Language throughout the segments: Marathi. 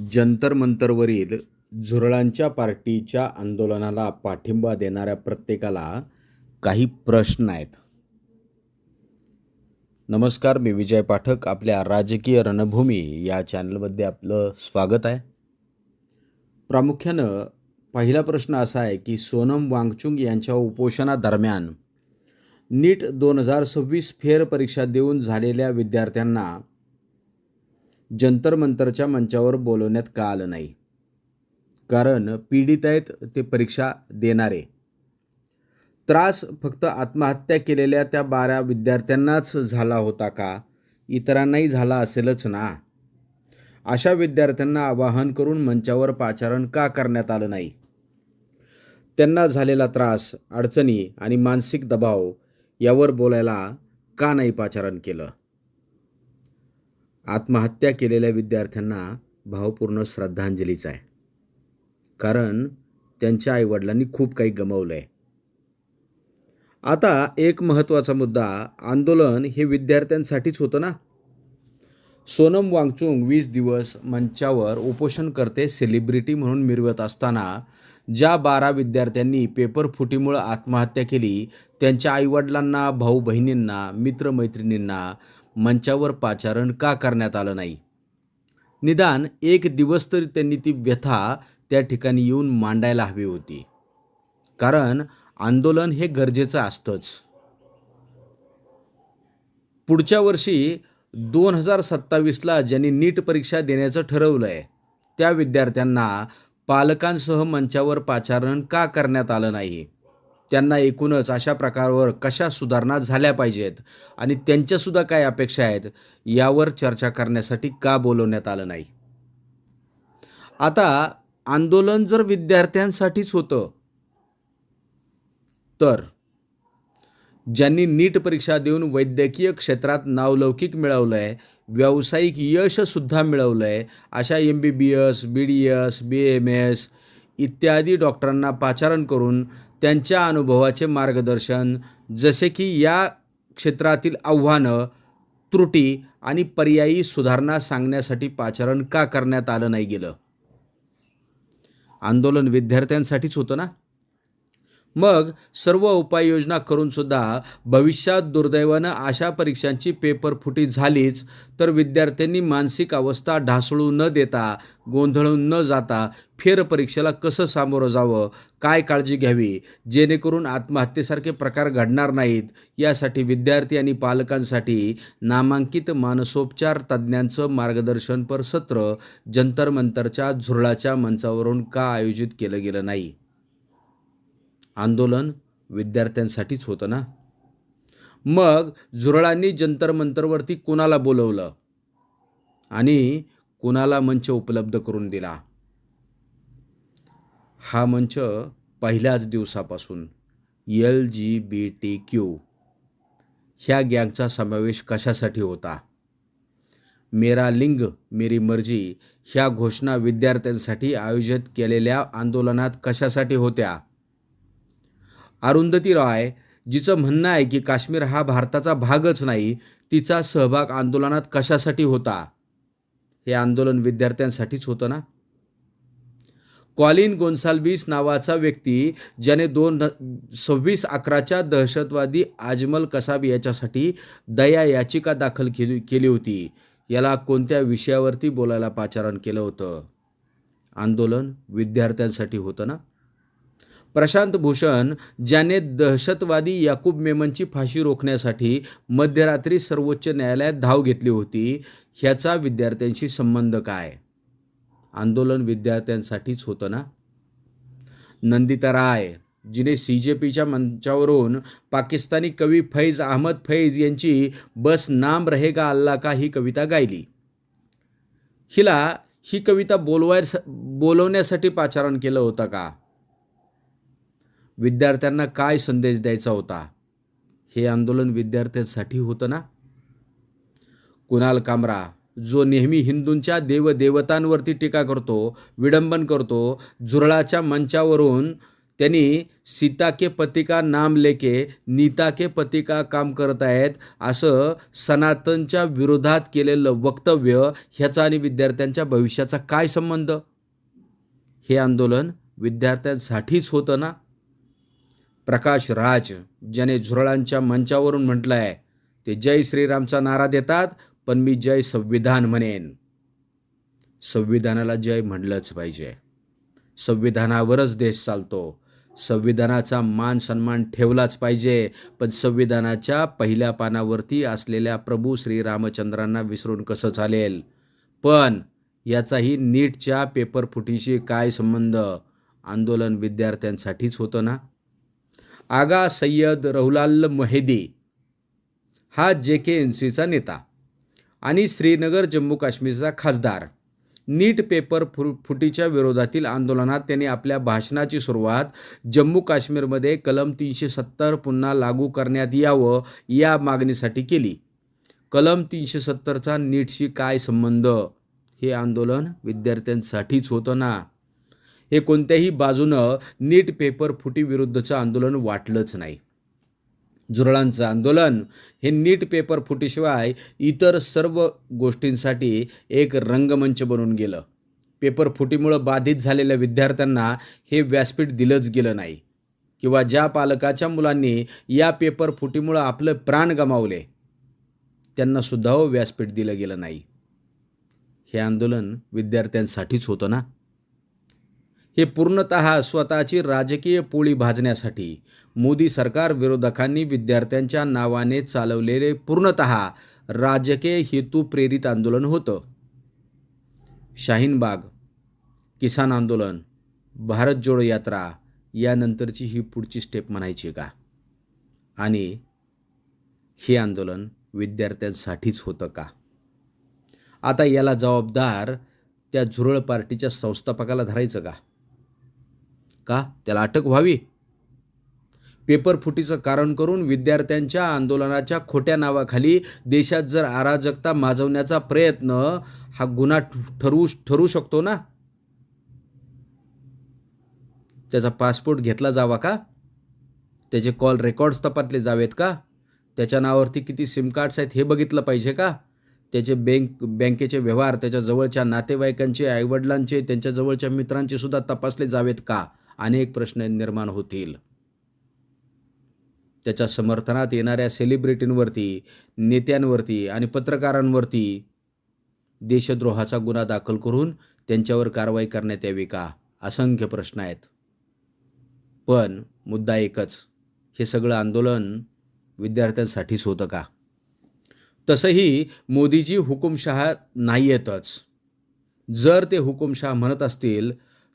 जंतर मंतरवरील झुरळांच्या पार्टीच्या आंदोलनाला पाठिंबा देणाऱ्या प्रत्येकाला काही प्रश्न आहेत. नमस्कार, मी विजय पाठक. आपल्या राजकीय रणभूमी या चॅनलमध्ये आपलं स्वागत आहे. प्रामुख्यानं पहिला प्रश्न असा आहे की सोनम वांगचुक यांच्या उपोषणादरम्यान नीट 2026 फेरपरीक्षा देऊन झालेल्या विद्यार्थ्यांना जंतर मंतरच्या मंचावर बोलवण्यात का आलं नाही? कारण पीडित आहेत ते परीक्षा देणारे. त्रास फक्त आत्महत्या केलेल्या त्या 12 विद्यार्थ्यांनाच झाला होता का? इतरांनाही झाला असेलच ना? अशा विद्यार्थ्यांना आवाहन करून मंचावर पाचारण का करण्यात आलं नाही? त्यांना झालेला त्रास, अडचणी आणि मानसिक दबाव यावर बोलायला का नाही पाचारण केलं? आत्महत्या केलेल्या विद्यार्थ्यांना भावपूर्ण श्रद्धांजलीच आहे. कारण त्यांच्या आईवडिलांनी खूप काही गमावलं आहे. आता एक महत्त्वाचा मुद्दा, आंदोलन हे विद्यार्थ्यांसाठीच होतं ना? सोनम वांगचुक 20 दिवस मंचावर उपोषणकर्ते सेलिब्रिटी म्हणून मिरवत असताना ज्या 12 विद्यार्थ्यांनी पेपर फुटीमुळे आत्महत्या केली, त्यांच्या आईवडिलांना, भाऊ बहिणींना, मित्रमैत्रिणींना मंचावर पाचारण का करण्यात आलं नाही? निदान एक दिवस तरी त्यांनी ती व्यथा त्या ठिकाणी येऊन मांडायला हवी होती. कारण आंदोलन हे गरजेचं असतंच. पुढच्या वर्षी 2027ला ज्यांनी नीट परीक्षा देण्याचं ठरवलं आहे, त्या विद्यार्थ्यांना पालकांसह मंचावर पाचारण का करण्यात आलं नाही? त्यांना एकूणच अशा प्रकारावर कशा सुधारणा झाल्या पाहिजेत आणि त्यांच्यासुद्धा काय अपेक्षा आहेत यावर चर्चा करण्यासाठी का बोलवण्यात आलं नाही? आता आंदोलन जर विद्यार्थ्यांसाठीच होतं, तर ज्यांनी नीट परीक्षा देऊन वैद्यकीय क्षेत्रात नावलौकिक मिळवलं आहे, व्यावसायिक यशसुद्धा मिळवलं आहे, अशा MBBS, BDS, BAMS इत्यादी डॉक्टरांना पाचारण करून त्यांच्या अनुभवाचे मार्गदर्शन, जसे की या क्षेत्रातील आव्हानं, त्रुटी आणि पर्यायी सुधारणा सांगण्यासाठी पाचारण का करण्यात आलं नाही गेलं? आंदोलन विद्यार्थ्यांसाठीच होतं ना? मग सर्व उपाययोजना करूनसुद्धा भविष्यात दुर्दैवानं अशा परीक्षांची पेपरफुटी झालीच तर विद्यार्थ्यांनी मानसिक अवस्था ढासळू न देता, गोंधळून न जाता फेरपरीक्षेला कसं सामोरं जावं, काय काळजी घ्यावी जेणेकरून आत्महत्येसारखे प्रकार घडणार नाहीत, यासाठी विद्यार्थी आणि पालकांसाठी नामांकित मानसोपचार तज्ज्ञांचं मार्गदर्शनपर सत्र जंतर मंतरच्या झुरळाच्या मंचावरून का आयोजित केलं गेलं नाही? आंदोलन विद्यार्थ्यांसाठीच होतं ना? मग झुरळांनी जंतर मंतरवरती कुणाला बोलवलं आणि कुणाला मंच उपलब्ध करून दिला? हा मंच पहिल्याच दिवसापासून LGBTQ ह्या गँगचा समावेश कशासाठी होता? मेरा लिंग मेरी मर्जी ह्या घोषणा विद्यार्थ्यांसाठी आयोजित केलेल्या आंदोलनात कशासाठी होत्या? अरुंधती रॉय, जिचं म्हणणं आहे की काश्मीर हा भारताचा भागच नाही, तिचा सहभाग आंदोलनात कशासाठी होता? हे आंदोलन विद्यार्थ्यांसाठीच होतं ना? कॉलिन गोन्साल्विस नावाचा व्यक्ती, ज्याने 26/11च्या दहशतवादी अजमल कसाब याच्यासाठी दया याचिका दाखल केली होती, याला कोणत्या विषयावरती बोलायला पाचारण केलं होतं? आंदोलन विद्यार्थ्यांसाठी होतं ना? प्रशांत भूषण, ज्याने दहशतवादी याकूब मेमनची फाशी रोखण्यासाठी मध्यरात्री सर्वोच्च न्यायालयात धाव घेतली होती, ह्याचा विद्यार्थ्यांशी संबंध काय? आंदोलन विद्यार्थ्यांसाठीच होतं ना? नंदिता राय, जिने CJPच्या मंचावरून पाकिस्तानी कवी फैज अहमद फैज यांची बस नाम रहेगा अल्लाह का ही कविता गायली, हिला ही कविता बोलवण्यासाठी पाचारण केलं होतं का? विद्यार्थ्यांना काय संदेश द्यायचा होता? हे आंदोलन विद्यार्थ्यांसाठी होतं ना? कुणाल कामरा, जो नेहमी हिंदूंच्या देवदेवतांवरती टीका करतो, विडंबन करतो, झुरळाच्या मंचावरून त्यांनी सीता के पती का नाम लेके नीता के पती का काम करत आहेत असं सनातनच्या विरोधात केलेलं वक्तव्य ह्याचा आणि विद्यार्थ्यांच्या भविष्याचा काय संबंध? हे आंदोलन विद्यार्थ्यांसाठीच होतं ना. प्रकाश राज ज्याने झुरळांच्या मंचावरून म्हटलं आहे ते जय श्रीरामचा नारा देतात, पण मी जय संविधान म्हणेन. संविधानाला जय म्हणलंच पाहिजे. संविधानावरच देश चालतो. संविधानाचा मान सन्मान ठेवलाच पाहिजे. पण संविधानाच्या पहिल्या पानावरती असलेल्या प्रभू श्रीरामचंद्रांना विसरून कसं चालेल? पण याचाही नीटच्या पेपरफुटीशी काय संबंध? आंदोलन विद्यार्थ्यांसाठीच होतं ना. आगा सय्यद रहुलाल मेहदी हा JKNCचा नेता आणि श्रीनगर जम्मू काश्मीरचा खासदार. नीट पेपर फुटीच्या विरोधातील आंदोलनात त्यांनी आपल्या भाषणाची सुरुवात जम्मू काश्मीरमध्ये कलम 370 पुन्हा लागू करण्यात यावं या मागणीसाठी केली. कलम 370चा नीटशी काय संबंध? हे आंदोलन विद्यार्थ्यांसाठीच होतं ना. हे कोणत्याही बाजूनं नीट पेपर फुटीविरुद्धचं आंदोलन वाटलंच नाही. झुरळांचं आंदोलन हे नीट पेपर फुटीशिवाय इतर सर्व गोष्टींसाठी एक रंगमंच बनून गेलं. पेपर फुटीमुळं बाधित झालेल्या विद्यार्थ्यांना हे व्यासपीठ दिलंच गेलं नाही, किंवा ज्या पालकाच्या मुलांनी या पेपर फुटीमुळं आपलं प्राण गमावले त्यांनासुद्धा व्यासपीठ दिलं गेलं नाही. हे आंदोलन विद्यार्थ्यांसाठीच होतं ना. हे पूर्णतः स्वतःची राजकीय पोळी भाजण्यासाठी मोदी सरकार विरोधकांनी विद्यार्थ्यांच्या नावाने चालवलेले पूर्णतः राजकीय हेतू प्रेरित आंदोलन होतं. शाहीनबाग, किसान आंदोलन, भारत जोडो यात्रा यानंतरची ही पुढची स्टेप म्हणायची का? आणि हे आंदोलन विद्यार्थ्यांसाठीच होतं का? आता याला जबाबदार त्या झुरळ पार्टीच्या संस्थापकाला धरायचं का? त्याला अटक व्हावी? पेपर फुटीचं कारण करून विद्यार्थ्यांच्या आंदोलनाच्या खोट्या नावाखाली देशात जर अराजकता माजवण्याचा प्रयत्न हा गुन्हा ठरू शकतो ना. त्याचा पासपोर्ट घेतला जावा का? त्याचे कॉल रेकॉर्ड्स तपासले जावेत का? त्याच्या नावावरती किती सिम कार्ड्स आहेत हे बघितलं पाहिजे का? त्याचे बँकेचे व्यवहार, त्याच्या जवळच्या नातेवाईकांचे, आईवडिलांचे, त्यांच्या जवळच्या मित्रांचे सुद्धा तपासले जावेत का? अनेक प्रश्न निर्माण होतील. त्याच्या समर्थनात येणाऱ्या सेलिब्रिटींवरती, नेत्यांवरती आणि पत्रकारांवरती देशद्रोहाचा गुन्हा दाखल करून त्यांच्यावर कारवाई करण्यात यावी का? असंख्य प्रश्न आहेत. पण मुद्दा एकच, हे सगळं आंदोलन विद्यार्थ्यांसाठीच होतं का? तसंही मोदीजी हुकुमशहा नाही आहेतच. जर ते हुकुमशहा म्हणत असतील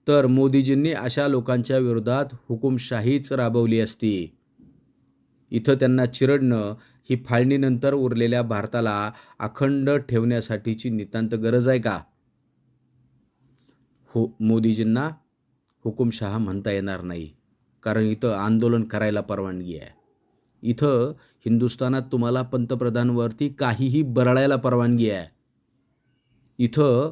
तर मोदीजींनी अशा लोकांच्या विरोधात हुकुमशाहीच राबवली असती. इथं त्यांना चिरडणं ही फाळणीनंतर उरलेल्या भारताला अखंड ठेवण्यासाठीची नितांत गरज आहे का? मोदीजींना हुकुमशहा म्हणता येणार नाही, कारण इथं आंदोलन करायला परवानगी आहे. इथं हिंदुस्थानात तुम्हाला पंतप्रधानवरती काहीही बरळायला परवानगी आहे. इथं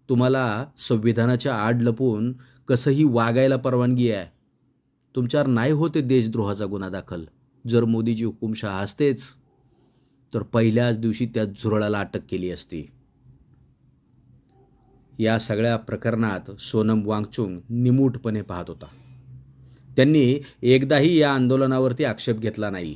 तुम्हाला संविधानाच्या आड लपून कसंही वागायला परवानगी आहे. तुमच्यावर नाही होते देशद्रोहाचा गुन्हा दाखल. जर मोदीजी हुकुमशहा असतेच तर पहिल्याच दिवशी त्या झुरळाला अटक केली असती. या सगळ्या प्रकरणात सोनम वांगचुक निमूटपणे पाहत होता. त्यांनी एकदाही या आंदोलनावरती आक्षेप घेतला नाही.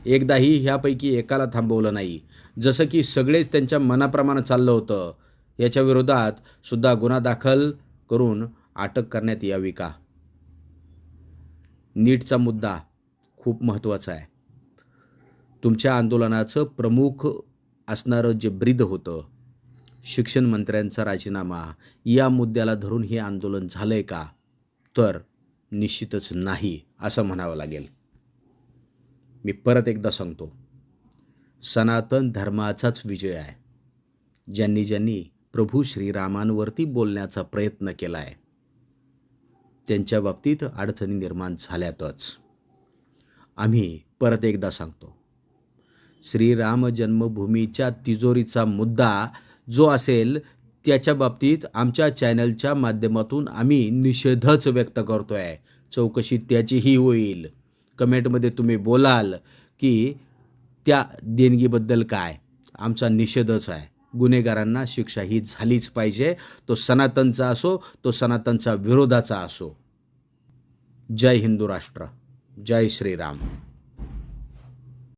एकदाही ह्यापैकी एकाला थांबवलं नाही. जसं की सगळेच त्यांच्या मनाप्रमाणे चाललं होतं. याच्या विरोधात सुद्धा गुन्हा दाखल करून अटक करण्यात यावी का? नीटचा मुद्दा खूप महत्त्वाचा आहे. तुमच्या आंदोलनाचं प्रमुख असणारं जे ब्रीद होतं, शिक्षण मंत्र्यांचा राजीनामा, या मुद्द्याला धरून हे आंदोलन झालंय का? तर निश्चितच नाही असं म्हणावं लागेल. मी परत एकदा सांगतो, सनातन धर्माचाच विजय आहे. ज्यांनी ज्यांनी प्रभू श्रीरामांवरती बोलण्याचा प्रयत्न केला आहे त्यांच्या बाबतीत अडचणी निर्माण झाल्यातच. आम्ही परत एकदा सांगतो, श्रीराम जन्मभूमीच्या तिजोरीचा मुद्दा जो असेल त्याच्या बाबतीत आमच्या चॅनलच्या माध्यमातून आम्ही निषेधच व्यक्त करतो आहे. चौकशी त्याचीही होईल. कमेंटमध्ये तुम्ही बोलाल की त्या देणगीबद्दल काय. आमचा निषेधच आहे. गुन्हेगारांना शिक्षा ही झालीच पाहिजे. तो सनातनचा असो, तो सनातनचा विरोधाचा असो. जय हिंदू राष्ट्र. जय श्रीराम.